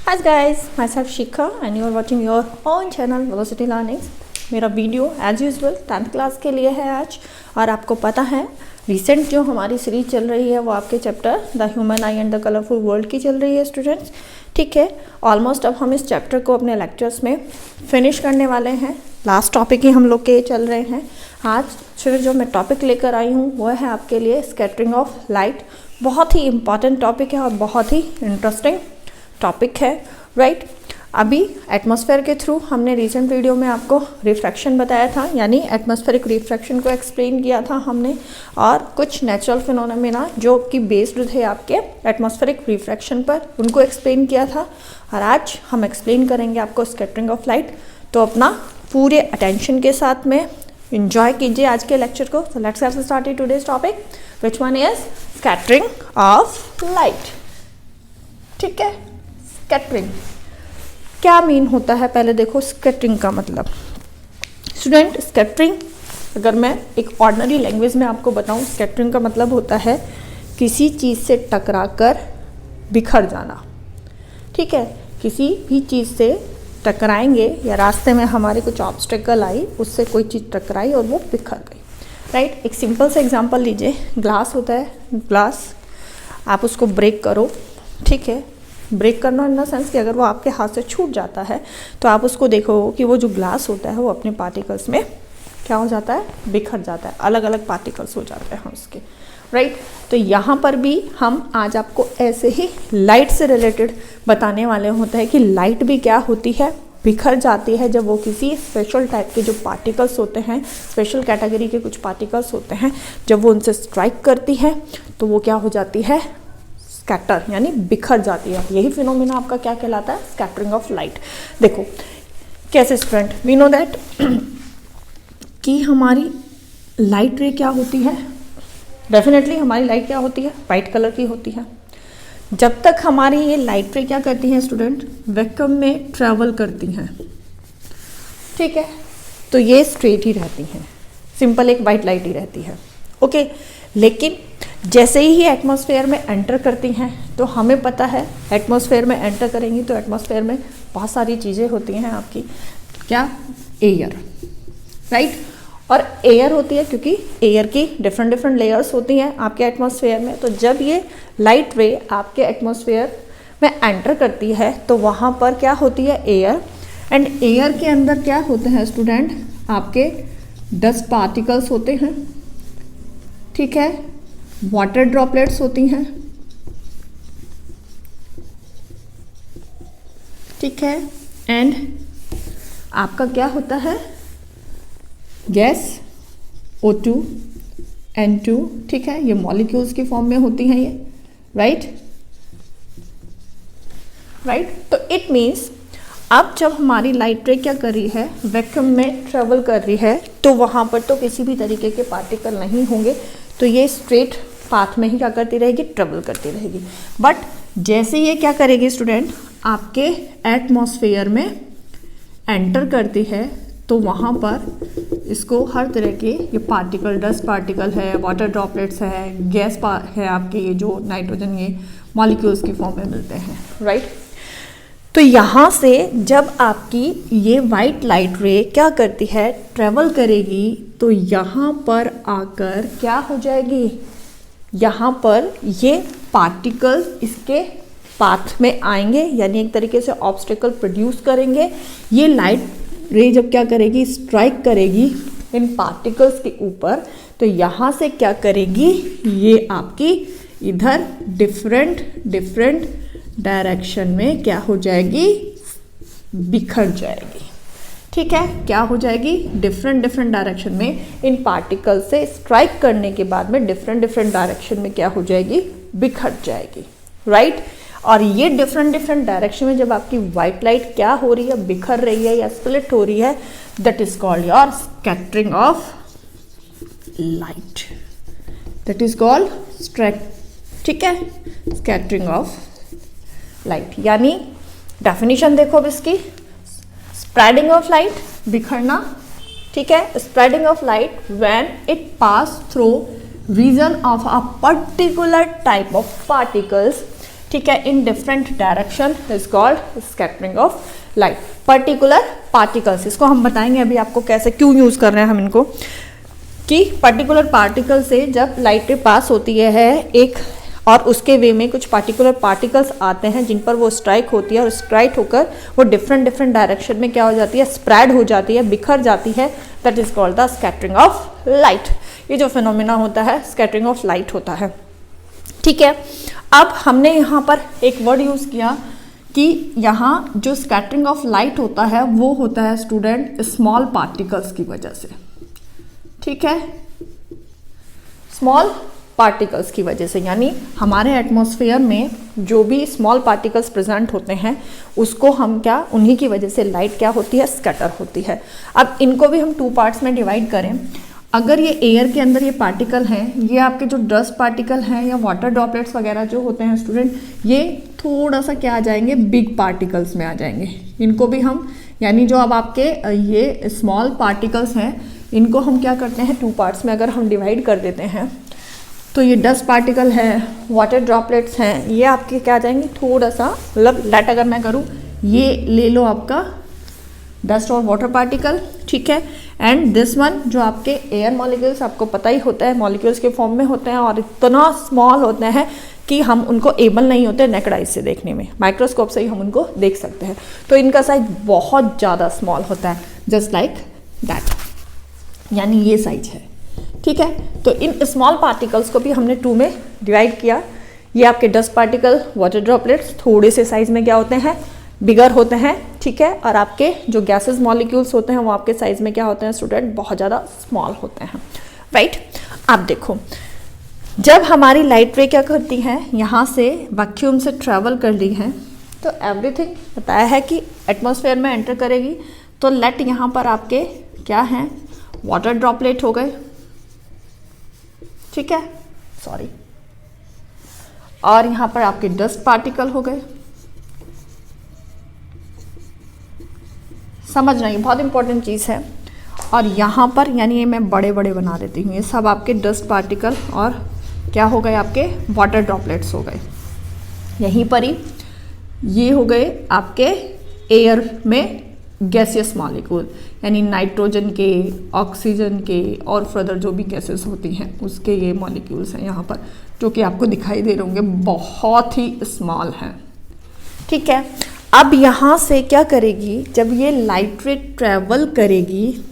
Hi guys, myself Shikha and you are watching your own channel Velocity Learnings। मेरा video as usual 10th class के लिए है आज। और आपको पता है रिसेंट जो हमारी सीरीज चल रही है वो आपके chapter the human I and the colourful world की चल रही है स्टूडेंट्स। ठीक है, ऑलमोस्ट अब हम इस चैप्टर को अपने लेक्चर्स में फिनिश करने वाले हैं। लास्ट टॉपिक ही हम लोग के चल रहे हैं। आज फिर जो मैं टॉपिक लेकर आई हूँ वो है आपके लिए स्कैटरिंग ऑफ लाइट। बहुत ही इंपॉर्टेंट टॉपिक है और बहुत ही इंटरेस्टिंग टॉपिक है, राइट। अभी एटमॉस्फेयर के थ्रू हमने रिसेंट वीडियो में आपको रिफ्रैक्शन बताया था, यानी एटमॉस्फेरिक रिफ्रैक्शन को एक्सप्लेन किया था हमने, और कुछ नेचुरल फिनोमेना जो कि बेस्ड थे आपके एटमॉस्फेरिक रिफ्रैक्शन पर, उनको एक्सप्लेन किया था। और आज हम एक्सप्लेन करेंगे आपको स्कैटरिंग ऑफ लाइट। तो अपना पूरे अटेंशन के साथ में इंजॉय कीजिए आज के लेक्चर को। So let's get started today's topic which one is scattering of light. ठीक है, स्कैटरिंग क्या मीन होता है, पहले देखो स्कैटरिंग का मतलब। स्टूडेंट, स्कैटरिंग अगर मैं एक ऑर्डिनरी लैंग्वेज में आपको बताऊं, स्कैटरिंग का मतलब होता है किसी चीज़ से टकराकर बिखर जाना। ठीक है, किसी भी चीज़ से टकराएंगे या रास्ते में हमारे कुछ ऑब्स्टेकल आई, उससे कोई चीज़ टकराई और वो बिखर गई, राइट। एक सिंपल सा एग्जांपल लीजिए। ग्लास होता है, ग्लास आप उसको ब्रेक करो। ठीक है, ब्रेक करना इन द सेंस कि अगर वो आपके हाथ से छूट जाता है तो आप उसको देखो कि वो जो ग्लास होता है वो अपने पार्टिकल्स में क्या हो जाता है, बिखर जाता है, अलग अलग पार्टिकल्स हो जाते हैं उसके, राइट। तो यहाँ पर भी हम आज आपको ऐसे ही लाइट से रिलेटेड बताने वाले होते हैं कि लाइट भी क्या होती है, बिखर जाती है जब वो किसी स्पेशल टाइप के जो पार्टिकल्स होते हैं, स्पेशल कैटेगरी के कुछ पार्टिकल्स होते हैं, जब वो उनसे स्ट्राइक करती है तो वो क्या हो जाती है, स्कैटर, यानी बिखर जाती है। यही फिनोमेना आपका क्या कहलाता है, स्कैटरिंग ऑफ लाइट। देखो कैसे स्टूडेंट, वी नो दैट कि हमारी लाइट रे क्या होती है, डेफिनेटली हमारी लाइट क्या होती है, वाइट कलर की होती है। जब तक हमारी ये लाइट रे क्या करती है स्टूडेंट, वैक्यूम में ट्रैवल करती हैं। ठीक है, तो ये स्ट्रेट ही रहती हैं, सिंपल एक वाइट लाइट ही रहती है, ओके। लेकिन जैसे ही एटमॉस्फेयर में एंटर करती हैं तो हमें पता है एटमॉस्फेयर में एंटर करेंगी तो एटमॉस्फेयर में बहुत सारी चीज़ें होती हैं आपकी, क्या, एयर, राइट। और एयर होती है क्योंकि एयर की डिफरेंट डिफरेंट लेयर्स होती हैं आपके एटमॉस्फेयर में। तो जब ये लाइट रे आपके एटमॉस्फेयर में एंटर करती है तो वहाँ पर क्या होती है, एयर। एंड एयर के अंदर क्या होते हैं स्टूडेंट, आपके डस्ट पार्टिकल्स होते हैं। ठीक है, वाटर ड्रॉपलेट्स होती हैं। ठीक है, एंड आपका क्या होता है, गैस O2 N2। ठीक है, ये मॉलिक्यूल्स की फॉर्म में होती हैं ये, राइट। तो इट मीन्स अब जब हमारी लाइट रे क्या कर रही है, वैक्यूम में ट्रेवल कर रही है, तो वहाँ पर तो किसी भी तरीके के पार्टिकल नहीं होंगे, तो ये स्ट्रेट पाथ में ही क्या करती रहेगी, ट्रेवल करती रहेगी। बट जैसे ये क्या करेगी स्टूडेंट, आपके एटमॉस्फेयर में एंटर करती है तो वहाँ पर इसको हर तरह के ये पार्टिकल, डस्ट पार्टिकल है, वाटर ड्रॉपलेट्स है, गैस है आपके, ये जो नाइट्रोजन, ये मॉलिक्यूल्स की फॉर्म में मिलते हैं, राइट। तो यहाँ से जब आपकी ये वाइट लाइट रे क्या करती है, ट्रेवल करेगी, तो यहाँ पर आकर क्या हो जाएगी, यहाँ पर ये पार्टिकल इसके पाथ में आएंगे, यानी एक तरीके से ऑब्स्टेकल प्रोड्यूस करेंगे। ये लाइट रे जब क्या करेगी, स्ट्राइक करेगी इन पार्टिकल्स के ऊपर, तो यहाँ से क्या करेगी, ये आपकी इधर डिफरेंट डायरेक्शन में क्या हो जाएगी, बिखर जाएगी। ठीक है, क्या हो जाएगी, डिफरेंट डायरेक्शन में इन पार्टिकल से स्ट्राइक करने के बाद में डिफरेंट डायरेक्शन में क्या हो जाएगी, बिखर जाएगी, राइट। और ये डिफरेंट डायरेक्शन में जब आपकी वाइट लाइट क्या हो रही है, बिखर रही है या स्प्लिट हो रही है, that is called your scattering of light, that is called ठीक है, स्कैटरिंग ऑफ लाइट। यानी डेफिनेशन देखो अब इसकी, स्प्रेडिंग ऑफ लाइट, बिखरना। ठीक है, spreading of light when it pass through region of a particular type of particles ठीक है, इन different direction is called scattering of light. Particular particles, इसको हम बताएंगे अभी आपको कैसे, क्यों यूज कर रहे हैं हम इनको, कि पर्टिकुलर पार्टिकल से जब लाइट पास होती है एक और उसके वे में कुछ पार्टिकुलर पार्टिकल्स आते हैं जिन पर वो स्ट्राइक होती है और स्ट्राइक होकर वो डिफरेंट डायरेक्शन में क्या हो जाती है, स्प्रेड हो जाती है, बिखर जाती है, that is called the scattering of light. ये जो फिनोमिना होता है स्कैटरिंग ऑफ लाइट होता है। ठीक है, अब हमने यहाँ पर एक वर्ड यूज किया कि यहाँ जो स्कैटरिंग ऑफ लाइट होता है वो होता है स्टूडेंट स्मॉल पार्टिकल्स की वजह से। ठीक है, स्मॉल पार्टिकल्स की वजह से, यानी हमारे एटमॉस्फेयर में जो भी स्मॉल पार्टिकल्स प्रेजेंट होते हैं उसको हम क्या, उन्हीं की वजह से लाइट क्या होती है, स्कैटर होती है। अब इनको भी हम 2 पार्ट्स में डिवाइड करें, अगर ये एयर के अंदर ये पार्टिकल हैं, ये आपके जो डस्ट पार्टिकल हैं या वाटर ड्रॉपलेट्स वगैरह जो होते हैं स्टूडेंट, ये थोड़ा सा क्या आ जाएंगे, बिग पार्टिकल्स में आ जाएंगे। इनको भी हम, यानी जो अब आपके ये स्मॉल पार्टिकल्स हैं इनको हम क्या करते हैं 2 पार्ट्स में अगर हम डिवाइड कर देते हैं, तो ये डस्ट पार्टिकल है, वाटर ड्रॉपलेट्स हैं, ये आपके क्या आ जाएंगे, थोड़ा सा, मतलब लेट अगर मैं करूँ, ये ले लो आपका डस्ट और वाटर पार्टिकल, ठीक है, एंड दिस वन जो आपके एयर मॉलिक्यूल्स, आपको पता ही होता है मॉलिक्यूल्स के फॉर्म में होते हैं और इतना स्मॉल होते हैं कि हम उनको एबल नहीं होते नेकेड आइज से देखने में, माइक्रोस्कोप से ही हम उनको देख सकते हैं। तो इनका साइज बहुत ज़्यादा स्मॉल होता है, जस्ट लाइक दैट, यानी ये साइज है। ठीक है, तो इन स्मॉल पार्टिकल्स को भी हमने 2 में डिवाइड किया। ये आपके डस्ट पार्टिकल, वाटर ड्रॉपलेट्स थोड़े से साइज में क्या होते हैं, बिगर होते हैं। ठीक है, और आपके जो गैसेस मॉलिक्यूल्स होते हैं वो आपके साइज में क्या होते हैं स्टूडेंट, बहुत ज़्यादा स्मॉल होते हैं। राइट, आप देखो जब हमारी लाइट रे क्या करती है, यहाँ से वैक्यूम से ट्रैवल कर ली है तो एवरीथिंग बताया है कि एटमॉस्फेयर में एंटर करेगी, तो लेट यहाँ पर आपके क्या हैं, वाटर ड्रॉपलेट हो गए, ठीक है, सॉरी, और यहाँ पर आपके डस्ट पार्टिकल हो गए। समझना, ये बहुत इंपॉर्टेंट चीज़ है। और यहाँ पर यानी ये मैं बड़े बड़े बना देती हूँ, ये सब आपके डस्ट पार्टिकल और क्या हो गए, आपके वाटर ड्रॉपलेट्स हो गए। यहीं पर ही ये हो गए आपके एयर में गैसियस मॉलिक्यूल, यानी नाइट्रोजन के, ऑक्सीजन के और फर्दर जो भी गैसेस होती हैं उसके ये मॉलिक्यूल्स हैं यहाँ पर, जो कि आपको दिखाई दे रहे होंगे, बहुत ही स्मॉल हैं। ठीक है, अब यहाँ से क्या करेगी, जब ये लाइट रे ट्रैवल करेगी,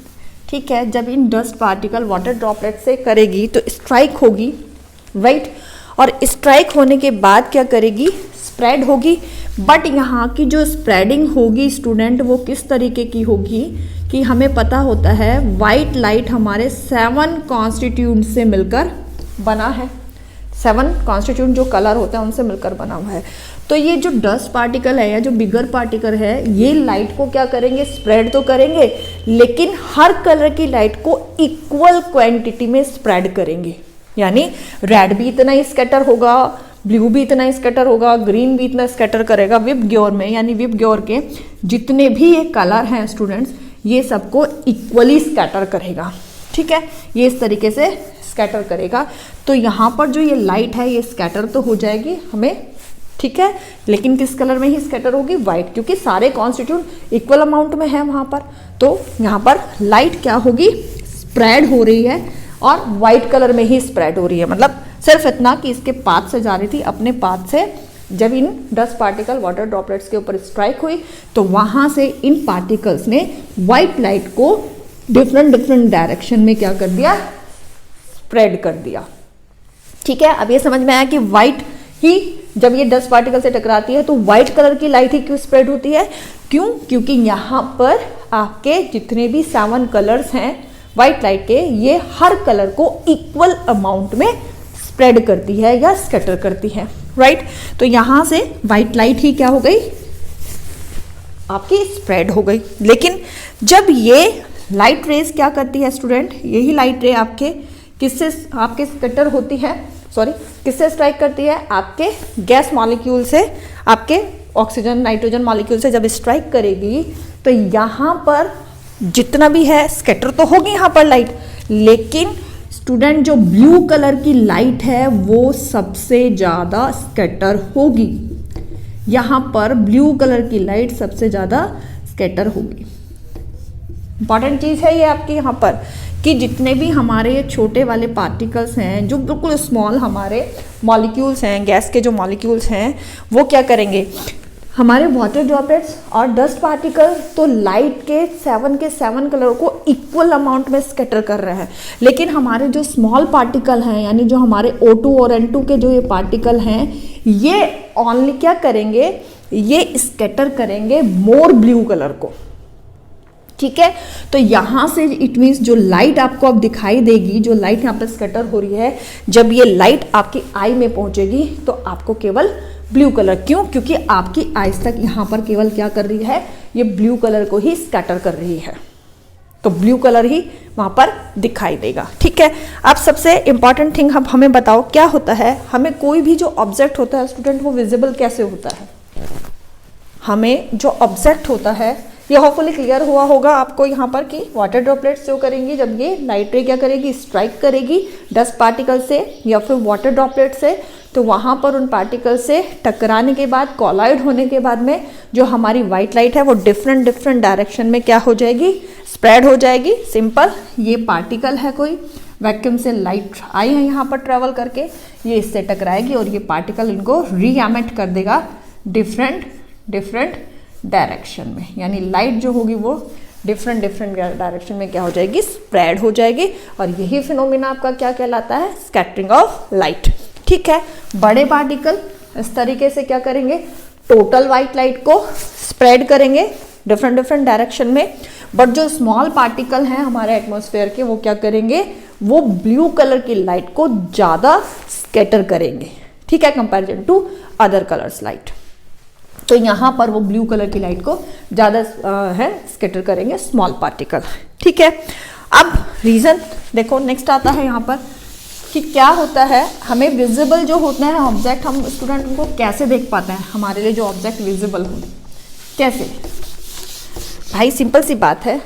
ठीक है, जब इन डस्ट पार्टिकल वाटर ड्रॉपलेट से करेगी तो स्ट्राइक होगी, राइट, और स्ट्राइक होने के बाद क्या करेगी, स्प्रेड होगी। बट यहाँ की जो स्प्रेडिंग होगी स्टूडेंट, वो किस तरीके की होगी कि हमें पता होता है वाइट लाइट हमारे 7 कॉन्स्टिट्यूंट से मिलकर बना है, 7 कॉन्स्टिट्यूंट जो कलर होते हैं उनसे मिलकर बना हुआ है। तो ये जो डस्ट पार्टिकल है या जो बिगर पार्टिकल है, ये लाइट को क्या करेंगे, स्प्रेड तो करेंगे, लेकिन हर कलर की लाइट को इक्वल क्वांटिटी में स्प्रेड करेंगे। यानी रेड भी इतना ही स्कैटर होगा, ब्लू भी इतना ही स्कैटर होगा, ग्रीन भी इतना स्कैटर करेगा विप ग्योर में, यानी विप ग्योर के जितने भी ये कलर हैं स्टूडेंट्स, ये सबको इक्वली स्कैटर करेगा। ठीक है, ये इस तरीके से स्कैटर करेगा। तो यहाँ पर जो ये लाइट है ये स्कैटर तो हो जाएगी हमें, ठीक है, लेकिन किस कलर में ही स्कैटर होगी, वाइट, क्योंकि सारे कॉन्स्टिट्यूट इक्वल अमाउंट में है वहाँ पर। तो यहाँ पर लाइट क्या होगी, स्प्रेड हो रही है और वाइट कलर में ही स्प्रेड हो रही है। मतलब सिर्फ इतना कि इसके पाथ से जा रही थी, अपने पाथ से जब इन डस्ट पार्टिकल वाटर ड्रॉपलेट्स के ऊपर स्ट्राइक हुई तो वहाँ से इन पार्टिकल्स ने वाइट लाइट को डिफरेंट डायरेक्शन में क्या कर दिया, स्प्रेड कर दिया। ठीक है, अब ये समझ में आया कि वाइट ही जब ये डस्ट पार्टिकल से टकराती है तो वाइट कलर की लाइट ही क्यों स्प्रेड होती है, क्यों, क्योंकि यहाँ पर आपके जितने भी 7 कलर्स हैं वाइट लाइट के, ये हर कलर को इक्वल अमाउंट में स्प्रेड करती है या स्कैटर करती है, राइट। तो यहाँ से वाइट लाइट ही क्या हो गई, आपकी स्प्रेड हो गई। लेकिन जब ये लाइट रेज क्या करती है स्टूडेंट, यही लाइट रे आपके किससे आपके स्कैटर होती है, सॉरी किससे स्ट्राइक करती है, आपके गैस मॉलिक्यूल से, आपके ऑक्सीजन नाइट्रोजन मॉलिक्यूल से जब स्ट्राइक करेगी तो यहाँ पर जितना भी है स्कैटर तो होगी यहाँ पर लाइट, लेकिन स्टूडेंट जो ब्लू कलर की लाइट है वो सबसे ज़्यादा स्कैटर होगी। यहाँ पर ब्लू कलर की लाइट सबसे ज़्यादा स्कैटर होगी। इंपॉर्टेंट चीज़ है ये आपकी यहाँ पर कि जितने भी हमारे छोटे वाले पार्टिकल्स हैं, जो बिल्कुल स्मॉल हमारे मॉलिक्यूल्स हैं, गैस के जो मॉलिक्यूल्स हैं, वो क्या करेंगे, हमारे वाटर ड्रॉपलेट्स और डस्ट पार्टिकल तो लाइट के 7 कलर को इक्वल अमाउंट में स्कैटर कर रहे हैं, लेकिन हमारे जो स्मॉल पार्टिकल हैं, यानी जो हमारे O2 और N2 के जो ये पार्टिकल हैं, ये ओनली क्या करेंगे, ये स्कैटर करेंगे मोर ब्लू कलर को। ठीक है, तो यहाँ से इट मीन्स जो लाइट आपको अब दिखाई देगी, जो लाइट यहाँ पर स्कैटर हो रही है, जब ये लाइट आपकी आई में पहुंचेगी तो आपको केवल ब्लू कलर, क्यों, क्योंकि आपकी आइज तक यहाँ पर केवल क्या कर रही है, ये ब्लू कलर को ही स्कैटर कर रही है, तो ब्लू कलर ही वहाँ पर दिखाई देगा। ठीक है, अब सबसे इंपॉर्टेंट थिंग अब हमें बताओ क्या होता है, हमें कोई भी जो ऑब्जेक्ट होता है स्टूडेंट वो विजिबल कैसे होता है। हमें जो ऑब्जेक्ट होता है, ये होपफुली क्लियर हुआ होगा आपको यहाँ पर कि वाटर ड्रॉपलेट्स जो करेंगी, जब ये लाइट रे क्या करेगी, स्ट्राइक करेगी डस्ट पार्टिकल से या फिर वाटर ड्रॉपलेट से, तो वहाँ पर उन पार्टिकल से टकराने के बाद, कोलाइड होने के बाद में जो हमारी वाइट लाइट है वो डिफरेंट डायरेक्शन में क्या हो जाएगी, स्प्रेड हो जाएगी। सिंपल, ये पार्टिकल है कोई, वैक्यूम से लाइट आई है यहाँ पर ट्रेवल करके, ये इससे टकराएगी और ये पार्टिकल इनको री एमिट कर देगा डिफरेंट डायरेक्शन में, यानी लाइट जो होगी वो डिफरेंट डायरेक्शन में क्या हो जाएगी, स्प्रेड हो जाएगी, और यही फिनोमिना आपका क्या कहलाता है, स्कैटरिंग ऑफ लाइट। ठीक है, बड़े पार्टिकल इस तरीके से क्या करेंगे, टोटल वाइट लाइट को स्प्रेड करेंगे डिफरेंट डायरेक्शन में, बट जो स्मॉल पार्टिकल हैं हमारे एटमॉस्फेयर के, वो क्या करेंगे, वो ब्लू कलर की लाइट को ज़्यादा स्कैटर करेंगे। ठीक है, comparison to other colours light, तो यहाँ पर वो ब्लू कलर की लाइट को ज़्यादा है स्कैटर करेंगे स्मॉल पार्टिकल। ठीक है, अब रीज़न देखो नेक्स्ट आता है यहाँ पर कि क्या होता है, हमें विजिबल जो होते हैं ऑब्जेक्ट, हम स्टूडेंट उनको कैसे देख पाते हैं, हमारे लिए जो ऑब्जेक्ट विजिबल हो कैसे, भाई सिंपल सी बात है,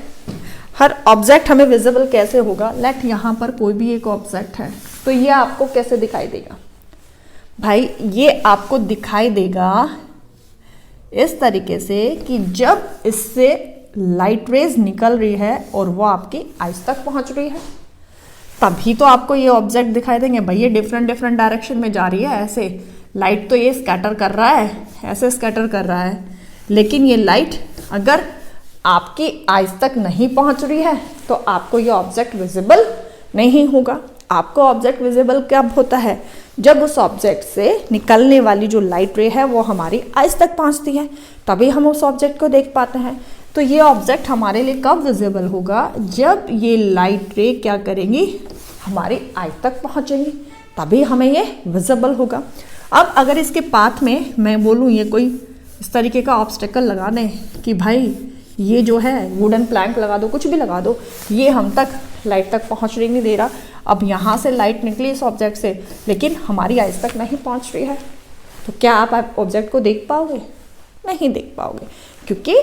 हर ऑब्जेक्ट हमें विजिबल कैसे होगा। लेट यहाँ पर कोई भी एक ऑब्जेक्ट है, तो ये आपको कैसे दिखाई देगा, भाई ये आपको दिखाई देगा इस तरीके से कि जब इससे लाइट रेज निकल रही है और वो आपकी आइज तक पहुंच रही है, तभी तो आपको ये ऑब्जेक्ट दिखाई देंगे। भाई ये डिफरेंट डायरेक्शन में जा रही है, ऐसे लाइट तो ये स्कैटर कर रहा है, ऐसे स्कैटर कर रहा है, लेकिन ये लाइट अगर आपकी आइज तक नहीं पहुंच रही है तो आपको ये ऑब्जेक्ट विजिबल नहीं होगा। आपको ऑब्जेक्ट विजिबल कब होता है, जब उस ऑब्जेक्ट से निकलने वाली जो लाइट रे है वो हमारी आइज तक पहुंचती है, तभी हम उस ऑब्जेक्ट को देख पाते हैं। तो ये ऑब्जेक्ट हमारे लिए कब विजिबल होगा, जब ये लाइट रे क्या करेंगी, हमारी आइज तक पहुंचेंगी, तभी हमें ये विजिबल होगा। अब अगर इसके पाथ में मैं बोलूँ ये कोई इस तरीके का ऑब्स्टेकल लगा दें कि भाई ये जो है वुडन प्लैंक लगा दो, कुछ भी लगा दो, ये हम तक लाइट तक पहुंच नहीं दे रहा। अब यहाँ से लाइट निकली इस ऑब्जेक्ट से, लेकिन हमारी आइज तक नहीं पहुंच रही है, तो क्या आप ऑब्जेक्ट को देख पाओगे, नहीं देख पाओगे, क्योंकि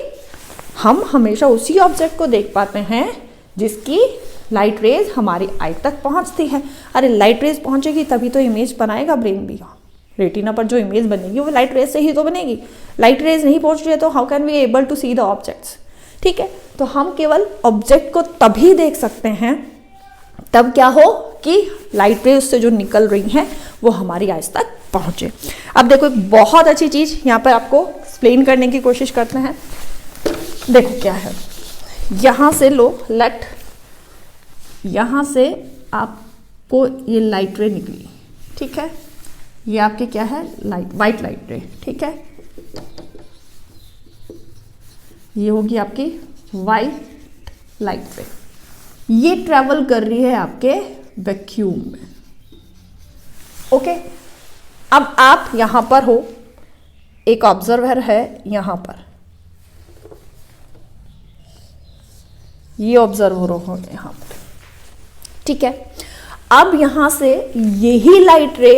हम हमेशा उसी ऑब्जेक्ट को देख पाते हैं जिसकी लाइट रेज हमारी आइज तक पहुंचती है। अरे लाइट रेज पहुंचेगी तभी तो इमेज बनाएगा ब्रेन भी, रेटिना पर जो इमेज बनेगी वो लाइट रेज से ही तो बनेगी। लाइट रेज नहीं पहुंच रही है तो how can we able to see the objects. ठीक है, तो हम केवल ऑब्जेक्ट को तभी देख सकते हैं तब क्या हो कि लाइट रेज से जो निकल रही हैं वो हमारी आइज तक पहुंचे। अब देखो एक बहुत अच्छी चीज यहाँ पर आपको एक्सप्लेन करने की कोशिश करते हैं। देखो क्या है, यहाँ से लो लेट, यहाँ से आपको ये लाइट रे निकली, ठीक है, ये आपके क्या है, लाइट, वाइट लाइट रे, ठीक है, ये होगी आपकी वाइट लाइट रे, ये ट्रेवल कर रही है आपके वैक्यूम में। ओके, अब आप यहां पर हो, एक ऑब्जर्वर है यहां पर, ये ऑब्जर्वर हो यहां पर, ठीक है। अब यहां से यही लाइट रे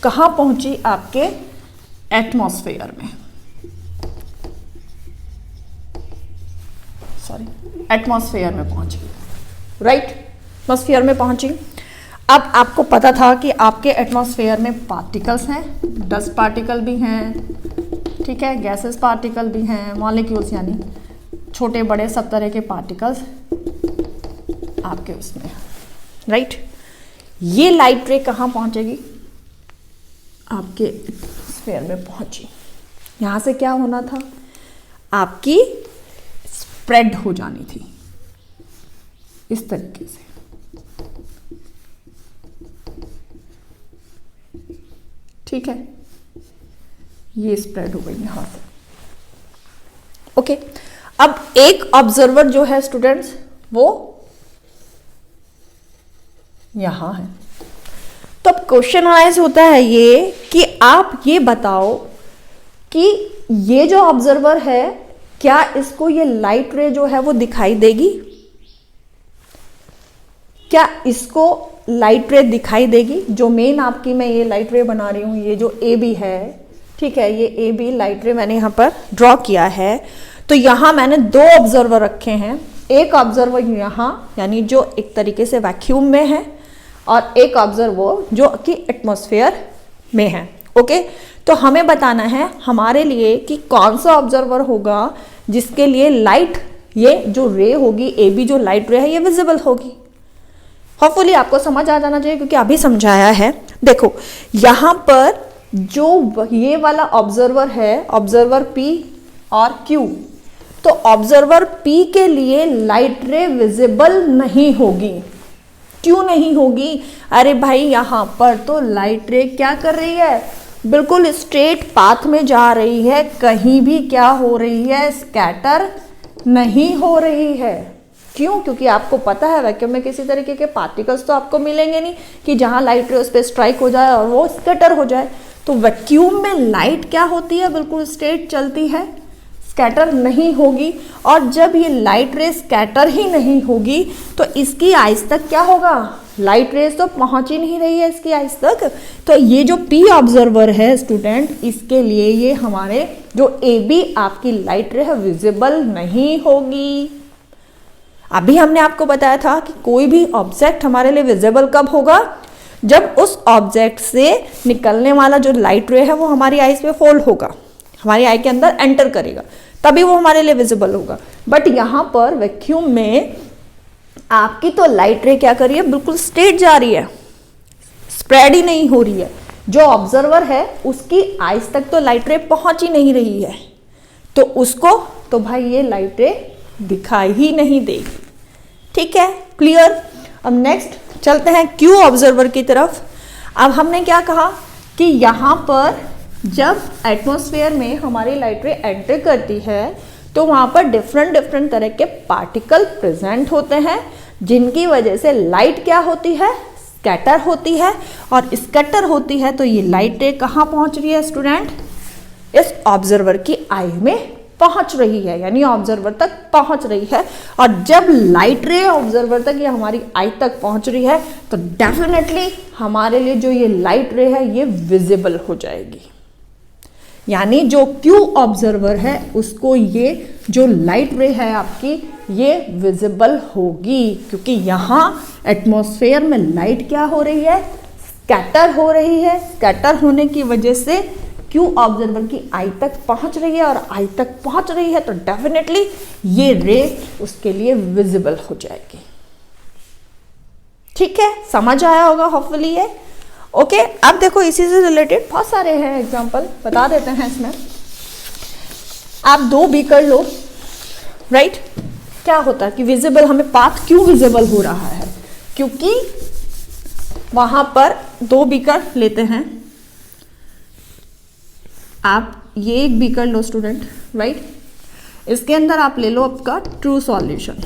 कहां पहुंची, आपके एटमॉस्फेयर में, सॉरी एटमॉस्फेयर में पहुंची, राइट, एटमॉस्फेयर में पहुंची। अब आपको पता था कि आपके एटमॉस्फेयर में पार्टिकल्स हैं, डस्ट पार्टिकल भी हैं, ठीक है, गैसेस पार्टिकल भी हैं, मॉलिक्यूल्स यानी छोटे बड़े सब तरह के पार्टिकल्स आपके उसमें, राइट। ये लाइट रे कहाँ पहुंचेगी? आपके स्फीयर में पहुंची। यहां से क्या होना था? आपकी स्प्रेड हो जानी थी इस तरीके से, ठीक है, ये स्प्रेड हो गई यहां से। ओके, अब एक ऑब्जर्वर जो है स्टूडेंट्स वो यहां है। तो अब क्वेश्चन राइज होता है ये कि आप ये बताओ कि ये जो ऑब्जर्वर है क्या इसको ये लाइट रे जो है वो दिखाई देगी? क्या इसको लाइट रे दिखाई देगी? जो मेन आपकी मैं ये लाइट रे बना रही हूं, ये जो ए बी है, ठीक है, ये ए बी लाइट रे मैंने यहां पर ड्रॉ किया है। तो यहां मैंने दो ऑब्जर्वर रखे हैं, एक ऑब्जर्वर यहां यानी जो एक तरीके से वैक्यूम में है, और एक ऑब्जर्वर जो कि एटमॉस्फेयर में है। ओके, तो हमें बताना है हमारे लिए कि कौन सा ऑब्जर्वर होगा जिसके लिए लाइट, ये जो रे होगी ए बी जो लाइट रे है ये विजिबल होगी। होपफुली आपको समझ आ जाना चाहिए क्योंकि अभी समझाया है। देखो यहां पर जो ये वाला ऑब्जर्वर है, ऑब्जर्वर पी और क्यू, तो ऑब्जर्वर पी के लिए लाइट रे विजिबल नहीं होगी। क्यों नहीं होगी? अरे भाई यहां पर तो लाइट रे क्या कर रही है, बिल्कुल स्ट्रेट पाथ में जा रही है, कहीं भी क्या हो रही है, स्कैटर नहीं हो रही है। क्यों? क्योंकि आपको पता है वैक्यूम में किसी तरीके के पार्टिकल्स तो आपको मिलेंगे नहीं कि जहां लाइट रे उस पर स्ट्राइक हो जाए और वो स्कैटर हो जाए। तो वैक्यूम में लाइट क्या होती है, बिल्कुल स्ट्रेट चलती है, स्कैटर नहीं होगी। और जब ये लाइट रे स्कैटर ही नहीं होगी तो इसकी आइज तक क्या होगा, लाइट रेज तो पहुंच ही नहीं रही है इसकी आइज तक। तो ये जो पी ऑब्जर्वर है स्टूडेंट, इसके लिए ये हमारे जो ए बी आपकी लाइट रे है विजिबल नहीं होगी। अभी हमने आपको बताया था कि कोई भी ऑब्जेक्ट हमारे लिए विजिबल कब होगा, जब उस ऑब्जेक्ट से निकलने वाला जो लाइट रे है वो हमारी आइज पे फॉल होगा, हमारी आई के अंदर एंटर करेगा, तभी वो हमारे लिए विजिबल होगा। बट यहां पर वैक्यूम में आपकी तो लाइट रे क्या कर रही है, बिल्कुल स्ट्रेट जा रही है, स्प्रेड ही नहीं हो रही है। जो ऑब्जर्वर है उसकी आइज तक तो लाइट रे पहुंच ही नहीं रही है, तो उसको तो भाई ये लाइट रे दिखाई ही नहीं देगी। ठीक है, क्लियर। अब नेक्स्ट चलते हैं क्यू ऑब्जर्वर की तरफ। अब हमने क्या कहा कि यहां पर जब एटमॉस्फेयर में हमारी लाइट रे एंटर करती है तो वहां पर डिफरेंट तरह के पार्टिकल प्रेजेंट होते हैं, जिनकी वजह से लाइट क्या होती है, स्कैटर होती है। और स्कैटर होती है तो ये लाइट रे कहाँ पहुंच रही है स्टूडेंट, इस ऑब्जर्वर की आई में पहुंच रही है, यानी ऑब्जर्वर तक पहुंच रही है। और जब लाइट रे ऑब्जर्वर तक या हमारी आई तक पहुंच रही है तो डेफिनेटली हमारे लिए जो ये लाइट रे है ये विजिबल हो जाएगी। यानी जो क्यू ऑब्जर्वर है उसको ये जो लाइट रे है आपकी ये विजिबल होगी, क्योंकि यहाँ एटमॉस्फेयर में लाइट क्या हो रही है, स्कैटर हो रही है। स्कैटर होने की वजह से क्यू ऑब्जर्वर की आई तक पहुंच रही है, और आई तक पहुंच रही है तो डेफिनेटली ये रे उसके लिए विजिबल हो जाएगी। ठीक है, समझ आया होगा होपफुली ये। ओके, अब देखो इसी से रिलेटेड बहुत सारे हैं एग्जांपल, बता देते हैं इसमें। आप दो बीकर लो, राइट। क्या होता है कि विजिबल, हमें पाथ क्यों विजिबल हो रहा है, क्योंकि वहां पर दो बीकर लेते हैं। आप ये एक बीकर लो स्टूडेंट, राइट। इसके अंदर आप ले लो आपका ट्रू सॉल्यूशन,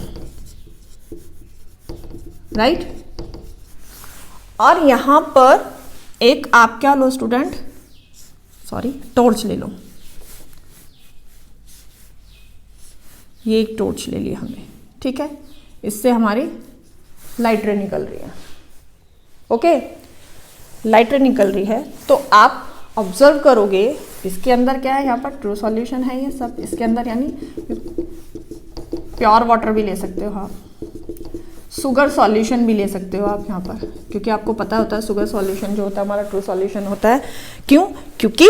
राइट। और यहां पर एक आप क्या लो स्टूडेंट, सॉरी, टॉर्च ले लो। ये एक टॉर्च ले ली हमने, ठीक है। इससे हमारी लाइट रे निकल रही है। ओके, लाइट रे निकल रही है तो आप ऑब्जर्व करोगे इसके अंदर क्या है, यहाँ पर ट्रू सॉल्यूशन है ये सब इसके अंदर, यानी प्योर वाटर भी ले सकते हो आप, शुगर सॉल्यूशन भी ले सकते हो आप यहाँ पर, क्योंकि आपको पता होता है शुगर सॉल्यूशन जो होता है हमारा ट्रू सॉल्यूशन होता है। क्यों? क्योंकि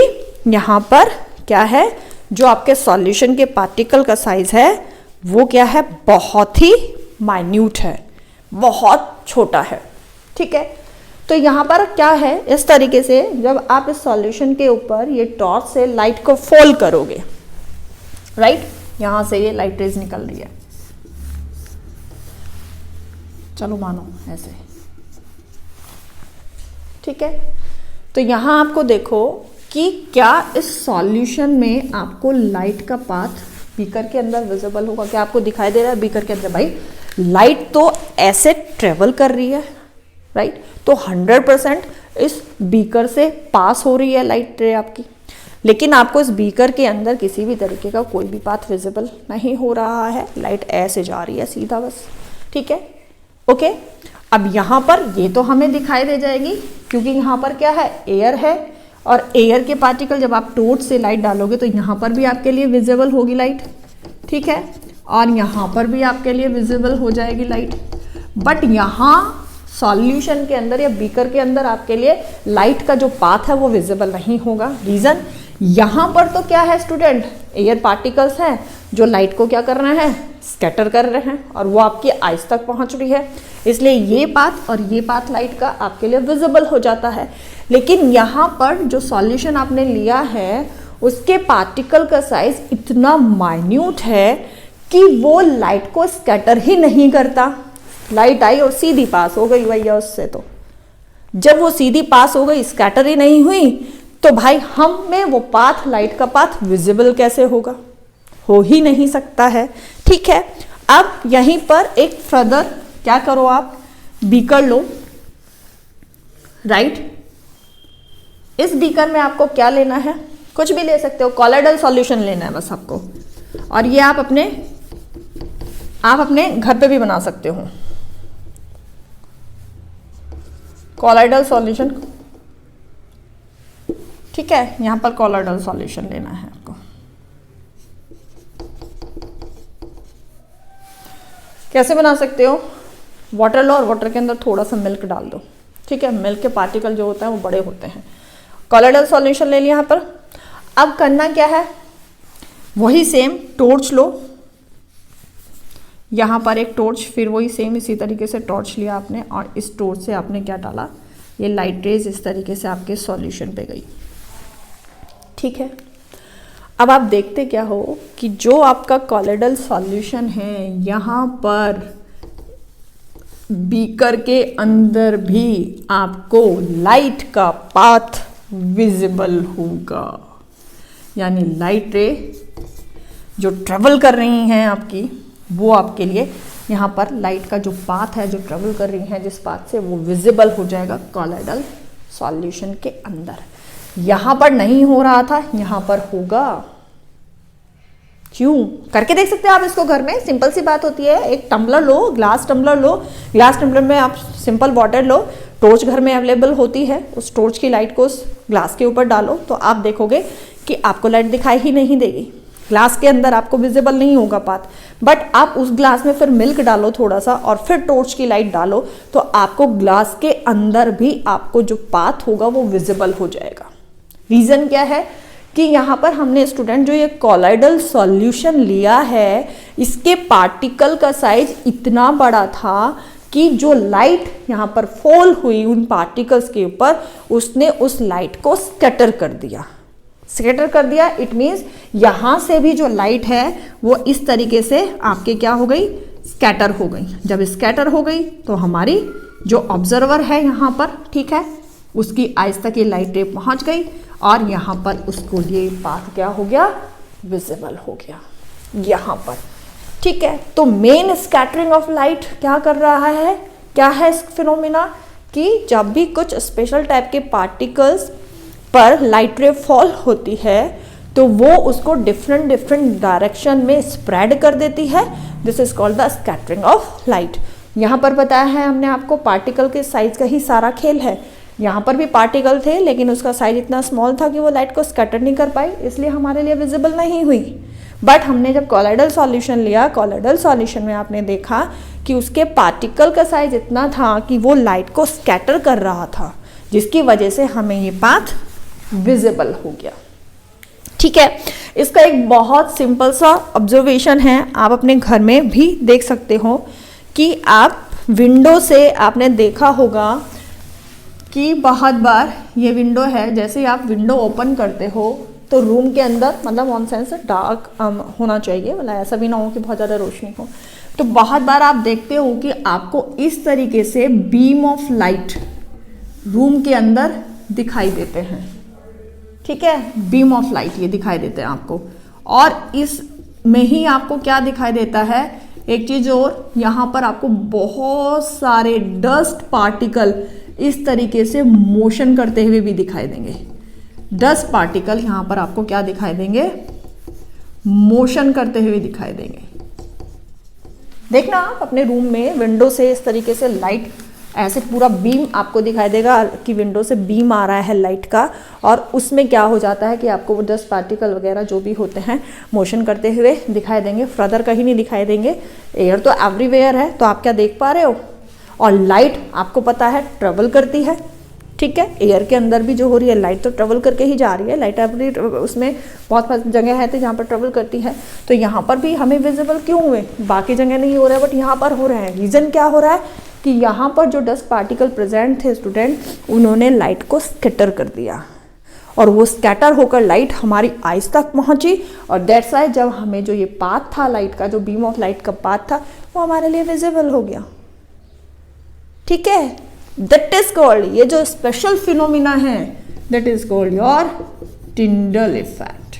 यहाँ पर क्या है, जो आपके सॉल्यूशन के पार्टिकल का साइज है वो क्या है, बहुत ही माइन्यूट है, बहुत छोटा है। ठीक है, तो यहाँ पर क्या है, इस तरीके से जब आप इस सॉल्यूशन के ऊपर ये टॉर्च से लाइट को फॉल करोगे, राइट, यहाँ से ये लाइट रेज निकल रही है, चलो मानो ऐसे, ठीक है। तो यहाँ आपको देखो कि क्या इस सॉल्यूशन में आपको लाइट का पाथ बीकर के अंदर विजिबल होगा, क्या आपको दिखाई दे रहा है बीकर के अंदर? भाई लाइट तो ऐसे ट्रेवल कर रही है, राइट, तो 100% इस बीकर से पास हो रही है लाइट रे आपकी, लेकिन आपको इस बीकर के अंदर किसी भी तरीके का कोई भी पाथ विजिबल नहीं हो रहा है, लाइट ऐसे जा रही है सीधा बस। ठीक है, ओके। अब यहाँ पर ये तो हमें दिखाई दे जाएगी क्योंकि यहाँ पर क्या है, एयर है, और एयर के पार्टिकल जब आप टॉर्च से लाइट डालोगे तो यहाँ पर भी आपके लिए विजिबल होगी लाइट, ठीक है, और यहाँ पर भी आपके लिए विजिबल हो जाएगी लाइट। बट यहाँ सॉल्यूशन के अंदर या बीकर के अंदर आपके लिए लाइट का जो पाथ है वो विजिबल नहीं होगा। रीजन, यहाँ पर तो क्या है स्टूडेंट, एयर पार्टिकल्स हैं जो लाइट को क्या कर रहे हैं, स्कैटर कर रहे हैं, और वो आपकी आइज तक पहुंच रही है, इसलिए ये पाथ और ये पाथ लाइट का आपके लिए विजिबल हो जाता है। लेकिन यहाँ पर जो सॉल्यूशन आपने लिया है उसके पार्टिकल का साइज इतना माइन्यूट है कि वो लाइट को स्कैटर ही नहीं करता। लाइट आई और सीधी पास हो गई भैया उससे, तो जब वो सीधी पास हो गई, स्कैटर ही नहीं हुई, तो भाई हम में वो पाथ, लाइट का पाथ विजिबल कैसे होगा, हो ही नहीं सकता है। ठीक है, अब यहीं पर एक फर्दर क्या करो आप, बीकर लो, राइट। इस बीकर में आपको क्या लेना है, कुछ भी ले सकते हो, कॉलॉइडल सॉल्यूशन लेना है बस आपको, और ये आप अपने घर पे भी बना सकते हो, कॉलॉइडल सॉल्यूशन। ठीक है, यहां पर कॉलॉइडल सॉल्यूशन लेना है आपको। कैसे बना सकते हो, वाटर लो और वाटर के अंदर थोड़ा सा मिल्क डाल दो, ठीक है, मिल्क के पार्टिकल जो होते हैं वो बड़े होते हैं। कॉलॉइडल सॉल्यूशन ले लिया यहाँ पर। अब करना क्या है, वही सेम टॉर्च लो, यहाँ पर एक टॉर्च, फिर वही सेम इसी तरीके से टॉर्च लिया आपने, और इस टॉर्च से आपने क्या डाला, ये लाइट रेज इस तरीके से आपके सॉल्यूशन पे गई। ठीक है, अब आप देखते क्या हो कि जो आपका कॉलॉइडल सॉल्यूशन है यहाँ पर बीकर के अंदर भी आपको लाइट का पाथ विजिबल होगा, यानी लाइट रे जो ट्रेवल कर रही हैं आपकी, वो आपके लिए यहाँ पर लाइट का जो पाथ है जो ट्रेवल कर रही है जिस पाथ से, वो विजिबल हो जाएगा कॉलॉइडल सॉल्यूशन के अंदर। यहाँ पर नहीं हो रहा था, यहाँ पर होगा। क्यों? करके देख सकते हैं आप इसको घर में, सिंपल सी बात होती है। एक टम्बलर लो, ग्लास टम्बलर लो, ग्लास टम्बलर में आप सिंपल वाटर लो, टॉर्च घर में अवेलेबल होती है, उस टॉर्च की लाइट को उस ग्लास के ऊपर डालो तो आप देखोगे कि आपको लाइट दिखाई ही नहीं देगी, ग्लास के अंदर आपको विजिबल नहीं होगा पाथ। बट आप उस ग्लास में फिर मिल्क डालो थोड़ा सा और फिर टॉर्च की लाइट डालो तो आपको ग्लास के अंदर भी आपको जो पाथ होगा वो विजिबल हो जाएगा। रीजन क्या है कि यहाँ पर हमने स्टूडेंट जो ये कॉलॉइडल सॉल्यूशन लिया है, इसके पार्टिकल का साइज इतना बड़ा था कि जो लाइट यहाँ पर फॉल हुई उन पार्टिकल्स के ऊपर, उसने उस लाइट को स्कैटर कर दिया। स्कैटर कर दिया इट मीन्स यहाँ से भी जो लाइट है वो इस तरीके से आपके क्या हो गई, स्कैटर हो गई। जब स्कैटर हो गई तो हमारी जो ऑब्जर्वर है यहाँ पर, ठीक है, उसकी आइज तक ये लाइट रे पहुँच गई और यहाँ पर उसको ये पाथ क्या हो गया, विजिबल हो गया यहाँ पर। ठीक है, तो मेन स्कैटरिंग ऑफ लाइट क्या कर रहा है, क्या है इस फिनोमिना कि जब भी कुछ स्पेशल टाइप के पार्टिकल्स पर लाइट रे फॉल होती है तो वो उसको डिफरेंट डायरेक्शन में स्प्रेड कर देती है। This is called the scattering of light. यहाँ पर बताया है हमने आपको पार्टिकल के साइज का ही सारा खेल है। यहाँ पर भी पार्टिकल थे लेकिन उसका साइज इतना स्मॉल था कि वो लाइट को स्कैटर नहीं कर पाई, इसलिए हमारे लिए विजिबल नहीं हुई। बट हमने जब कॉलॉइडल सॉल्यूशन लिया, कॉलॉइडल सॉल्यूशन में आपने देखा कि उसके पार्टिकल का साइज इतना था कि वो लाइट को स्कैटर कर रहा था, जिसकी वजह से हमें ये पाथ विजिबल हो गया। ठीक है, इसका एक बहुत सिंपल सा ऑब्जर्वेशन है, आप अपने घर में भी देख सकते हो कि आप विंडो से आपने देखा होगा कि बहुत बार ये विंडो है, जैसे आप विंडो ओपन करते हो तो रूम के अंदर मतलब ऑन सेंस डार्क होना चाहिए, मतलब ऐसा भी ना हो कि बहुत ज़्यादा रोशनी हो। तो बहुत बार आप देखते हो कि आपको इस तरीके से बीम ऑफ लाइट रूम के अंदर दिखाई देते हैं। ठीक है, बीम ऑफ लाइट ये दिखाई देते हैं आपको, और इस में ही आपको क्या दिखाई देता है, एक चीज़ और, यहाँ पर आपको बहुत सारे डस्ट पार्टिकल इस तरीके से मोशन करते हुए भी दिखाई देंगे। डस्ट पार्टिकल यहाँ पर आपको क्या दिखाई देंगे, मोशन करते हुए दिखाई देंगे। देखना आप अपने रूम में विंडो से इस तरीके से लाइट ऐसे पूरा बीम आपको दिखाई देगा कि विंडो से बीम आ रहा है लाइट का, और उसमें क्या हो जाता है कि आपको वो डस्ट पार्टिकल वगैरह जो भी होते हैं मोशन करते हुए दिखाई देंगे, फर्दर कहीं नहीं दिखाई देंगे। एयर तो एवरीवेयर है, तो आप क्या देख पा रहे हो, और लाइट आपको पता है ट्रेवल करती है। ठीक है, एयर के अंदर भी जो हो रही है लाइट तो ट्रेवल करके ही जा रही है, लाइट एवरी उसमें बहुत जगह है तो जहाँ पर ट्रेवल करती है। तो यहाँ पर भी हमें विजिबल क्यों हुए, बाकी जगह नहीं हो रहा है बट यहाँ पर हो रहे हैं। रीज़न क्या हो रहा है कि यहाँ पर जो डस्ट पार्टिकल प्रेजेंट थे स्टूडेंट, उन्होंने लाइट को स्कैटर कर दिया, और वो स्कैटर होकर लाइट हमारी आइज तक पहुँची, और दैट्स वाई जब हमें जो ये पाथ था लाइट का, जो बीम ऑफ लाइट का पाथ था, वो हमारे लिए विजिबल हो गया। ठीक है, दैट इज कॉल्ड, ये जो स्पेशल फिनोमिना है that is called your Tyndall effect.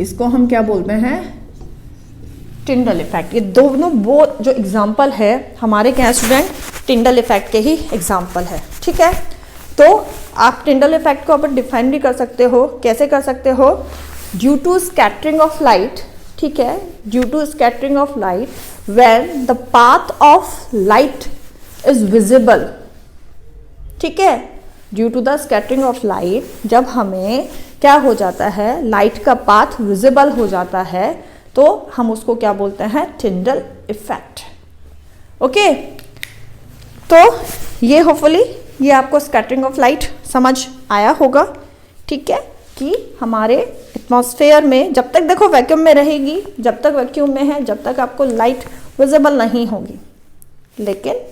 इसको हम क्या बोलते हैं, टिंडल इफेक्ट। ये दोनों वो जो एग्जाम्पल है हमारे क्या स्टूडेंट, टिंडल इफेक्ट के ही एग्जाम्पल है। ठीक है, तो आप टिंडल इफेक्ट को अपन डिफाइन भी कर सकते हो, कैसे कर सकते हो, due to scattering of light. ठीक है, due to scattering of light when the path of light is visible. ठीक है, due to the scattering of light, जब हमें क्या हो जाता है, लाइट का पाथ विजिबल हो जाता है, तो हम उसको क्या बोलते हैं, टिंडल इफेक्ट। ओके, तो ये होपफुली ये आपको स्कैटरिंग ऑफ लाइट समझ आया होगा। ठीक है, कि हमारे एटमॉस्फेयर में जब तक देखो वैक्यूम में रहेगी, जब तक वैक्यूम में है, जब तक आपको लाइट विजिबल नहीं होगी, लेकिन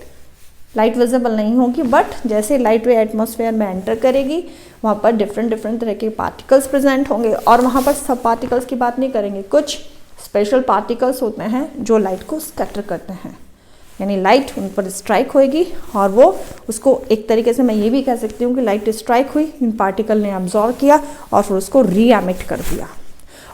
लाइट विजिबल नहीं होगी, बट जैसे लाइट वे एटमॉस्फेयर में एंटर करेगी, वहाँ पर डिफरेंट तरह के पार्टिकल्स प्रेजेंट होंगे, और वहाँ पर सब पार्टिकल्स की बात नहीं करेंगे, कुछ स्पेशल पार्टिकल्स होते हैं जो लाइट को स्कैटर करते हैं, यानी लाइट उन पर स्ट्राइक होएगी, और वो उसको एक तरीके से मैं ये भी कह सकती हूँ कि लाइट स्ट्राइक हुई, इन पार्टिकल ने अब्जॉर्व किया और फिर उसको री एमिट कर दिया,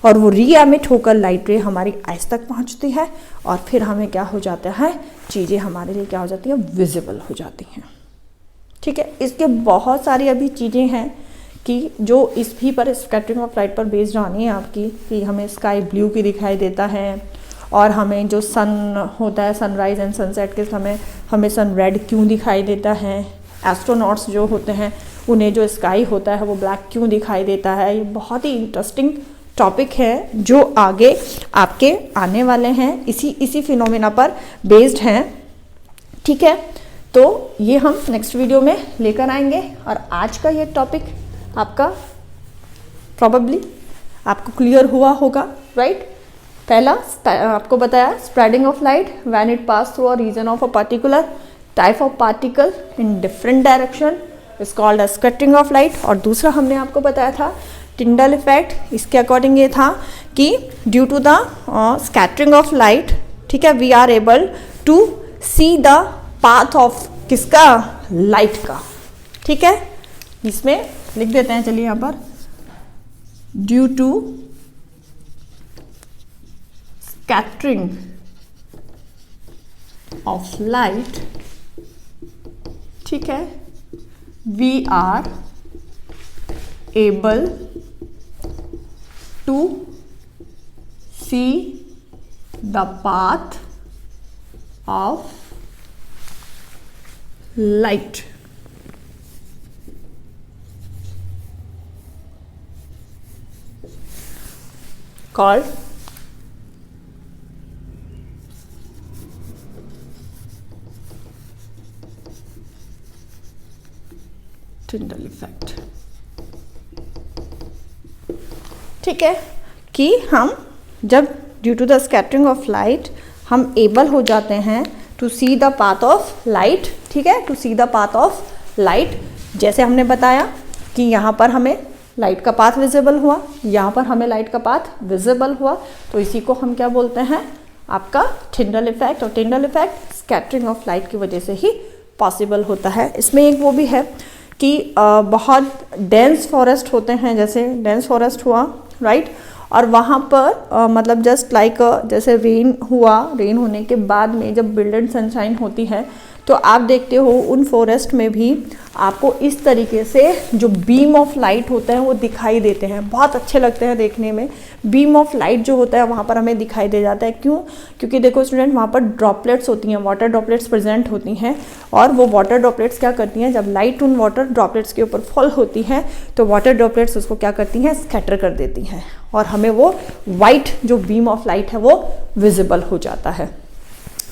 और वो री एमिट होकर लाइट रे हमारी आइज तक पहुँचती है, और फिर हमें क्या हो जाता है, चीज़ें हमारे लिए क्या हो जाती हैं, विजिबल हो जाती हैं। ठीक है, इसके बहुत सारी अभी चीज़ें हैं कि जो इस भी पर स्कैटरिंग ऑफ लाइट पर बेस्ड आनी है आपकी, कि हमें स्काई ब्लू की दिखाई देता है, और हमें जो सन होता है सनराइज एंड सनसेट के समय हमें सन रेड क्यों दिखाई देता है, एस्ट्रोनॉट्स जो होते हैं उन्हें जो स्काई होता है वो ब्लैक क्यों दिखाई देता है। ये बहुत ही इंटरेस्टिंग टॉपिक है जो आगे आपके आने वाले हैं, इसी फिनोमेना पर बेस्ड हैं। ठीक है, तो ये हम नेक्स्ट वीडियो में लेकर आएंगे, और आज का ये टॉपिक आपका प्रॉबेबली आपको क्लियर हुआ होगा, राइट। पहला आपको बताया spreading of light when it pass through a region of a particular type of particle in different direction is called a scattering of light, और दूसरा हमने आपको बताया था टिंडल इफेक्ट। इसके अकॉर्डिंग ये था कि due to the scattering of light, ठीक है, we are able to see the path of किसका, लाइट का। ठीक है, इसमें लिख देते हैं, चलिए यहाँ पर, due to scattering of light, ठीक है, we are able to see the path of light. called Tyndall effect। ठीक है, कि हम जब due to the scattering of light हम एबल हो जाते हैं to see the path of light, ठीक है, to see the path of light. जैसे हमने बताया कि यहाँ पर हमें लाइट का पाथ विजिबल हुआ, यहाँ पर हमें लाइट का पाथ विजिबल हुआ, तो इसी को हम क्या बोलते हैं, आपका टिंडल इफेक्ट। और Tyndall effect scattering of light की वजह से ही पॉसिबल होता है। इसमें एक वो भी है कि बहुत डेंस फॉरेस्ट होते हैं, जैसे डेंस फॉरेस्ट हुआ, राइट, और वहाँ पर मतलब जस्ट लाइक जैसे रेन हुआ, रेन होने के बाद में जब बिल्डेड सनशाइन होती है तो आप देखते हो उन फॉरेस्ट में भी आपको इस तरीके से जो बीम ऑफ लाइट होते हैं वो दिखाई देते हैं, बहुत अच्छे लगते हैं देखने में। बीम ऑफ लाइट जो होता है वहाँ पर हमें दिखाई दे जाता है, क्यों? क्योंकि देखो स्टूडेंट, वहाँ पर ड्रॉपलेट्स होती हैं, वाटर ड्रॉपलेट्स प्रेजेंट होती हैं, और वो वाटर ड्रॉपलेट्स क्या करती हैं, जब लाइट उन वाटर ड्रॉपलेट्स के ऊपर फॉल होती है तो वाटर ड्रॉपलेट्स उसको क्या करती हैं, स्कैटर कर देती हैं, और हमें वो वाइट जो बीम ऑफ लाइट है वो विजिबल हो जाता है।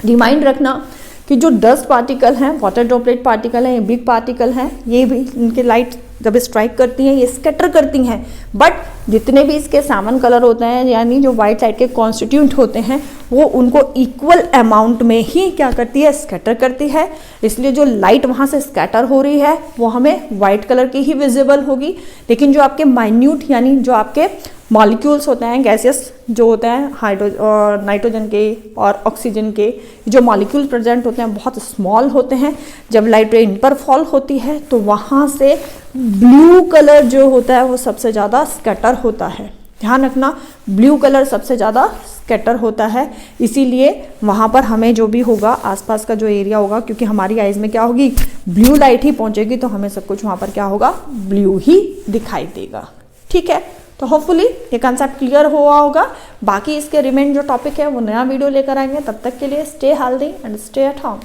रिमाइंड रखना कि जो डस्ट पार्टिकल हैं, वाटर ड्रॉपलेट पार्टिकल हैं, ये बिग पार्टिकल हैं, ये भी इनके लाइट जब स्ट्राइक करती हैं ये स्कैटर करती हैं, बट जितने भी इसके सामन कलर होते हैं, यानी जो वाइट लाइट के कॉन्स्टिट्यूंट होते हैं, वो उनको इक्वल अमाउंट में ही क्या करती है, स्कैटर करती है। इसलिए जो लाइट वहाँ से स्कैटर हो रही है वो हमें वाइट कलर की ही विजिबल होगी, लेकिन जो आपके माइन्यूट यानी जो आपके मॉलिक्यूल्स होते हैं, गैसेस जो होते हैं और नाइट्रोजन के और ऑक्सीजन के जो मॉलिक्यूल प्रेजेंट होते हैं बहुत स्मॉल होते हैं। जब लाइट रे इन पर फॉल होती है तो वहाँ से ब्लू कलर जो होता है वो सबसे ज़्यादा स्कैटर होता है। ध्यान रखना, ब्लू कलर सबसे ज़्यादा स्कैटर होता है, इसीलिए वहाँ पर हमें जो भी होगा आसपास का जो एरिया होगा, क्योंकि हमारी आइज़ में क्या होगी, ब्लू लाइट ही पहुँचेगी, तो हमें सब कुछ वहाँ पर क्या होगा, ब्लू ही दिखाई देगा। ठीक है, तो होपफुली ये कंसेप्ट क्लियर हुआ होगा। बाकी इसके रिमेन जो टॉपिक है वो नया वीडियो लेकर आएंगे, तब तक के लिए stay healthy and stay at home.